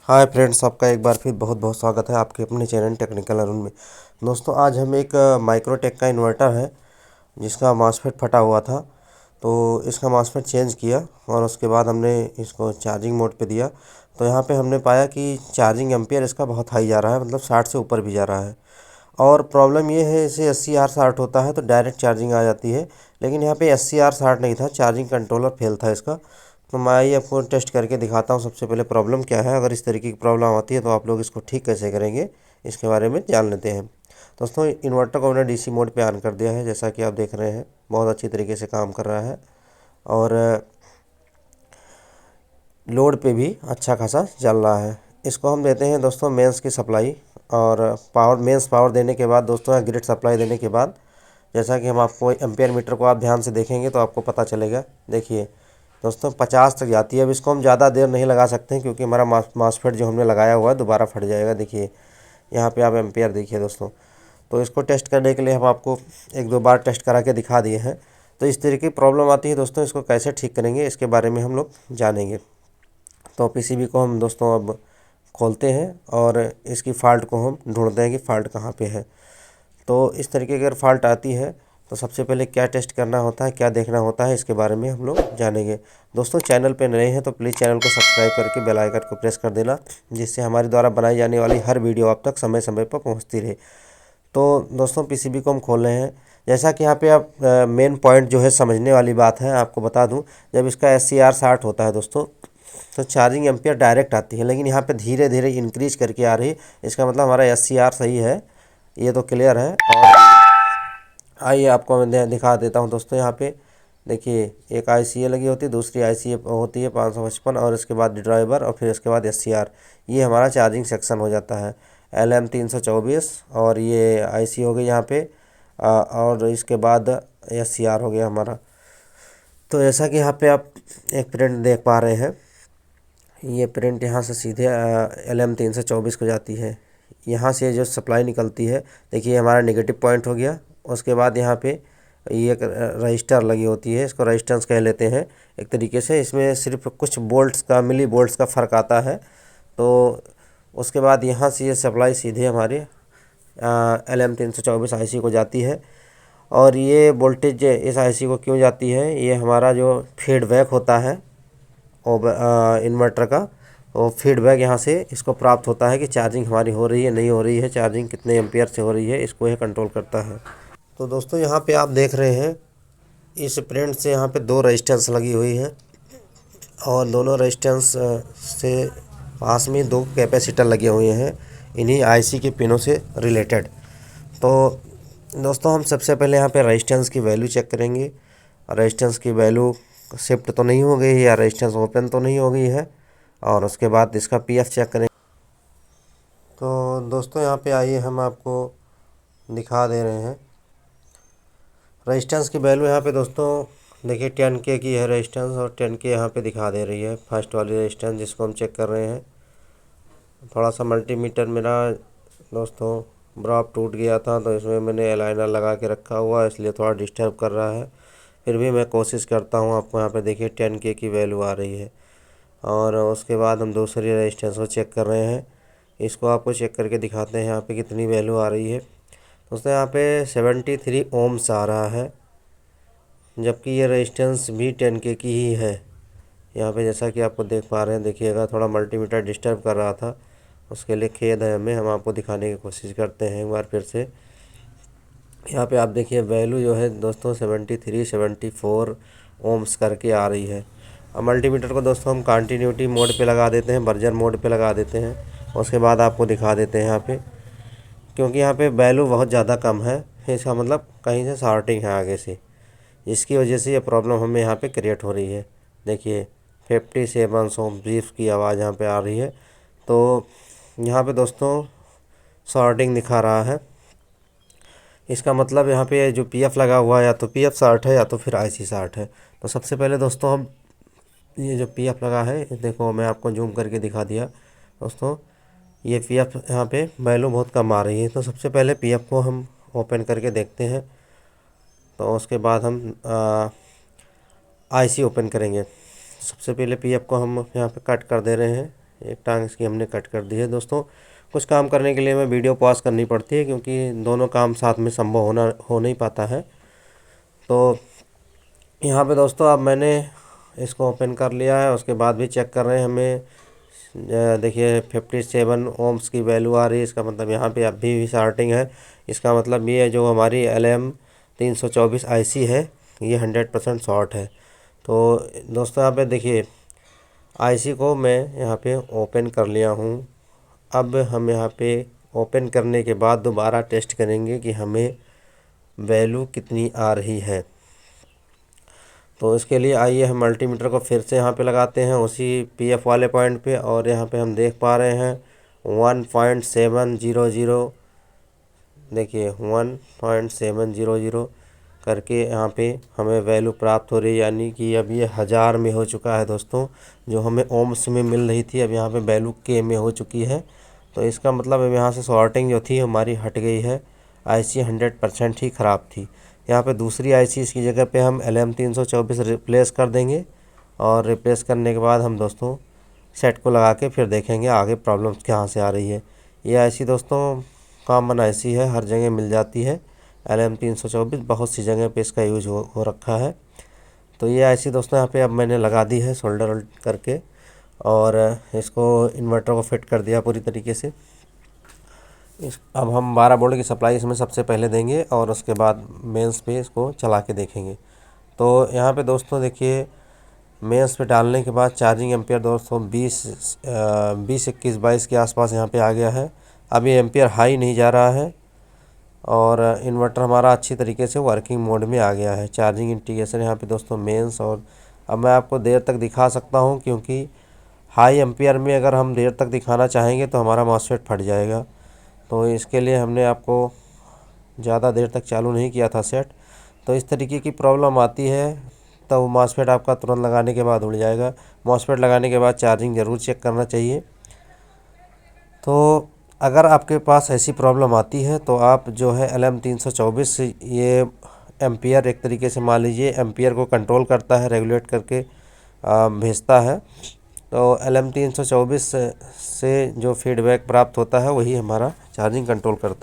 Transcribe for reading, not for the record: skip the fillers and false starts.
Hi friends, आपका एक बार फिर बहुत बहुत स्वागत है आपके अपने चैनल टेक्निकल अरुण में। दोस्तों, आज हम एक माइक्रोटेक का इन्वर्टर है जिसका मॉसफेट फटा हुआ था। तो इसका मॉसफेट चेंज किया और उसके बाद हमने इसको चार्जिंग मोड पे दिया। तो यहाँ पे हमने पाया कि चार्जिंग एम्पियर इसका बहुत हाई जा रहा है, मतलब 60 से ऊपर भी जा रहा है। और प्रॉब्लम ये है, इसे 80R 60 होता है तो डायरेक्ट चार्जिंग आ जाती है, लेकिन यहाँ पे 80R 60 नहीं था, चार्जिंग कंट्रोलर फेल था इसका। तो मैं ये आपको टेस्ट करके दिखाता हूँ सबसे पहले प्रॉब्लम क्या है। अगर इस तरीके की प्रॉब्लम आती है तो आप लोग इसको ठीक कैसे करेंगे, इसके बारे में जान लेते हैं। दोस्तों, इन्वर्टर को मैंने डीसी मोड पे ऑन कर दिया है, जैसा कि आप देख रहे हैं बहुत अच्छी तरीके से काम कर रहा है। और लोड पे भी अच्छा खासा चल रहा है। इसको हम देते हैं दोस्तों मेंस की सप्लाई, और पावर मेंस पावर देने के बाद दोस्तों ग्रिड सप्लाई देने के बाद, जैसा कि हम आपको एम्पियर मीटर को आप ध्यान से देखेंगे तो आपको पता चलेगा। देखिए दोस्तों 50 तक जाती है। अब इसको हम ज़्यादा देर नहीं लगा सकते हैं क्योंकि हमारा मॉसफेट जो हमने लगाया हुआ है दोबारा फट जाएगा। देखिए यहाँ पे आप एम्पियर देखिए दोस्तों। तो इसको टेस्ट करने के लिए हम आपको एक दो बार टेस्ट करा के दिखा दिए हैं। तो इस तरीके की प्रॉब्लम आती है दोस्तों, इसको कैसे ठीक करेंगे इसके बारे में हम लोग जानेंगे। तो पीसीबी को हम दोस्तों अब खोलते हैं और इसकी फ़ाल्ट को हम ढूंढते हैं कि फ़ाल्ट कहाँ पे है। तो इस तरीके की अगर फ़ाल्ट आती है तो सबसे पहले क्या टेस्ट करना होता है, क्या देखना होता है, इसके बारे में हम लोग जानेंगे। दोस्तों, चैनल पे नए हैं तो प्लीज़ चैनल को सब्सक्राइब करके बेल आइकन को प्रेस कर देना, जिससे हमारे द्वारा बनाई जाने वाली हर वीडियो आप तक समय समय पर पहुंचती रहे। तो दोस्तों पीसीबी को हम खोल रहे हैं। जैसा कि यहाँ पे आप मेन पॉइंट जो है समझने वाली बात है, आपको बता दूँ। जब इसका SCR 60 होता है दोस्तों तो चार्जिंग एम्पियर डायरेक्ट आती है, लेकिन यहाँ पे धीरे धीरे इंक्रीज करके आ रही है। इसका मतलब हमारा SCR सही है, ये तो क्लियर है। और आइए आपको मैं दिखा देता हूँ दोस्तों। यहाँ पे देखिए एक ICA लगी होती है, दूसरी ICA होती है 555, और इसके बाद ड्राइवर, और फिर इसके बाद SCR। ये हमारा चार्जिंग सेक्शन हो जाता है LM324। और ये IC हो गई यहाँ पे, और इसके बाद SCR हो गया हमारा। तो जैसा कि यहाँ पे आप एक प्रिंट देख पा रहे हैं, ये प्रिंट यहाँ से सीधे LM324 को जाती है। यहाँ से जो सप्लाई निकलती है, देखिए हमारा नेगेटिव पॉइंट हो गया। उसके बाद यहाँ पे ये एक रजिस्टर लगी होती है, इसको रजिस्टेंस कह लेते हैं एक तरीके से। इसमें सिर्फ कुछ बोल्ट्स का, मिली बोल्ट्स का फ़र्क आता है। तो उसके बाद यहाँ से ये सप्लाई सीधे हमारे LM324 IC को जाती है। और ये वोल्टेज इस IC को क्यों जाती है, ये हमारा जो फीडबैक होता है इन्वर्टर का, वो फीडबैक यहाँ से इसको प्राप्त होता है कि चार्जिंग हमारी हो रही है नहीं हो रही है, चार्जिंग कितने एम्पियर से हो रही है, इसको यह कंट्रोल करता है। तो दोस्तों यहाँ पे आप देख रहे हैं इस प्रिंट से यहाँ पे दो रेजिस्टेंस लगी हुई है, और दोनों रेजिस्टेंस से पास में दो कैपेसिटर लगे हुए हैं, इन्हीं IC के पिनों से रिलेटेड। तो दोस्तों हम सबसे पहले यहाँ पे रेजिस्टेंस की वैल्यू चेक करेंगे। रेजिस्टेंस की वैल्यू शिफ्ट तो नहीं हो गई है, या रेजिस्टेंस ओपन तो नहीं हो गई है। और उसके बाद इसका PF चेक करें। तो दोस्तों यहाँ पे आइए हम आपको दिखा दे रहे हैं रेजिस्टेंस की वैल्यू। यहाँ पे दोस्तों देखिए 10K की है रेजिस्टेंस, और 10K यहाँ पे दिखा दे रही है फर्स्ट वाली रेजिस्टेंस जिसको हम चेक कर रहे हैं। थोड़ा सा मल्टीमीटर मेरा दोस्तों ब्रॉप टूट गया था, तो इसमें मैंने अलाइनर लगा के रखा हुआ है, इसलिए थोड़ा डिस्टर्ब कर रहा है। फिर भी मैं कोशिश करता हूँ। आपको यहाँ पे देखिए 10K की वैल्यू आ रही है। और उसके बाद हम दूसरी रेजिस्टेंस को चेक कर रहे हैं, इसको आपको चेक करके दिखाते हैं यहाँ पे कितनी वैल्यू आ रही है। दोस्तों यहाँ पे 73 ओम्स आ रहा है, जबकि ये रेजिस्टेंस भी 10K की ही है। यहाँ पे जैसा कि आपको देख पा रहे हैं, देखिएगा थोड़ा मल्टीमीटर डिस्टर्ब कर रहा था, उसके लिए खेद है हमें। हम आपको दिखाने की कोशिश करते हैं एक बार फिर से। यहाँ पे आप देखिए वैल्यू जो है दोस्तों 73 74 ओम्स करके आ रही है। अब मल्टीमीटर को दोस्तों हम कंटिन्यूटी मोड पे लगा देते हैं, बर्जर मोड पे लगा देते हैं। उसके बाद आपको दिखा देते हैं यहाँ पे, क्योंकि यहाँ पे वैल्यू बहुत ज़्यादा कम है, इसका मतलब कहीं से शॉर्टिंग है आगे से, जिसकी वजह से ये प्रॉब्लम हमें यहाँ पे क्रिएट हो रही है। देखिए 57 ओम ब्रीफ की आवाज़ यहाँ पे आ रही है। तो यहाँ पे दोस्तों शॉर्टिंग दिखा रहा है, इसका मतलब यहाँ पे जो PF लगा हुआ है या तो PF 60 है या तो फिर IC 60 है। तो सबसे पहले दोस्तों हम ये जो PF लगा है, देखो मैं आपको जूम करके दिखा दिया दोस्तों, ये PF यहाँ पे वैल्यू बहुत कम आ रही है। तो सबसे पहले PF को हम ओपन करके देखते हैं। तो उसके बाद हम IC ओपन करेंगे। सबसे पहले PF को हम यहाँ पे कट कर दे रहे हैं, एक टांग इसकी हमने कट कर दी है दोस्तों। कुछ काम करने के लिए हमें वीडियो पॉज करनी पड़ती है, क्योंकि दोनों काम साथ में संभव हो नहीं पाता है। तो यहाँ पे दोस्तों अब मैंने इसको ओपन कर लिया है। उसके बाद भी चेक कर रहे हैं हमें, देखिए 57 ओम्स की वैल्यू आ रही है। इसका मतलब यहाँ पे अभी भी शॉर्टिंग है। इसका मतलब ये जो हमारी LM324 IC है, ये 100% शॉर्ट है। तो दोस्तों यहाँ पे देखिए IC को मैं यहाँ पे ओपन कर लिया हूँ। अब हम यहाँ पे ओपन करने के बाद दोबारा टेस्ट करेंगे कि हमें वैल्यू कितनी आ रही है। तो इसके लिए आइए हम मल्टीमीटर को फिर से यहाँ पे लगाते हैं उसी PF वाले पॉइंट पे, और यहाँ पे हम देख पा रहे हैं 1.700, देखिए 1.700 करके यहाँ पे हमें वैल्यू प्राप्त हो रही है। यानी कि अब ये 1000 में हो चुका है दोस्तों। जो हमें ओम्स में मिल रही थी, अब यहाँ पे वैल्यू K में हो चुकी है। तो इसका मतलब अब यहाँ से शॉर्टिंग जो थी हमारी हट गई है। IC 100% ही ख़राब थी। यहाँ पे दूसरी IC इसकी जगह पे हम LM324 रिप्लेस कर देंगे, और रिप्लेस करने के बाद हम दोस्तों सेट को लगा के फिर देखेंगे आगे प्रॉब्लम्स कहाँ से आ रही है। ये IC दोस्तों कॉमन IC है, हर जगह मिल जाती है। LM324 बहुत सी जगह पे इसका यूज हो रखा है। तो ये IC दोस्तों यहाँ पे अब मैंने लगा दी है सोल्डर करके, और इसको इन्वर्टर को फिट कर दिया पूरी तरीके से। अब हम 12 वोल्ट की सप्लाई इसमें सबसे पहले देंगे, और उसके बाद मेंस पे इसको चला के देखेंगे। तो यहाँ पे दोस्तों देखिए मेंस पे डालने के बाद चार्जिंग एम्पियर दोस्तों 20, 21, 22 के आसपास यहाँ पे आ गया है। अभी एम्पियर हाई नहीं जा रहा है, और इन्वर्टर हमारा अच्छी तरीके से वर्किंग मोड में आ गया है। चार्जिंग इंडिकेशन यहाँ पे दोस्तों मेंस, और अब मैं आपको देर तक दिखा सकता हूँ, क्योंकि हाई एम्पियर में अगर हम देर तक दिखाना चाहेंगे तो हमारा मॉसफेट फट जाएगा। तो इसके लिए हमने आपको ज़्यादा देर तक चालू नहीं किया था सेट। तो इस तरीके की प्रॉब्लम आती है, तो मॉसफेट आपका तुरंत लगाने के बाद उड़ जाएगा। मॉसफेट लगाने के बाद चार्जिंग ज़रूर चेक करना चाहिए। तो अगर आपके पास ऐसी प्रॉब्लम आती है तो आप जो है LM324 ये एम्पियर, एक तरीके से मान लीजिए एम्पियर को कंट्रोल करता है, रेगुलेट करके भेजता है। तो LM324 से जो फीडबैक प्राप्त होता है वही हमारा चार्जिंग कंट्रोल करता है।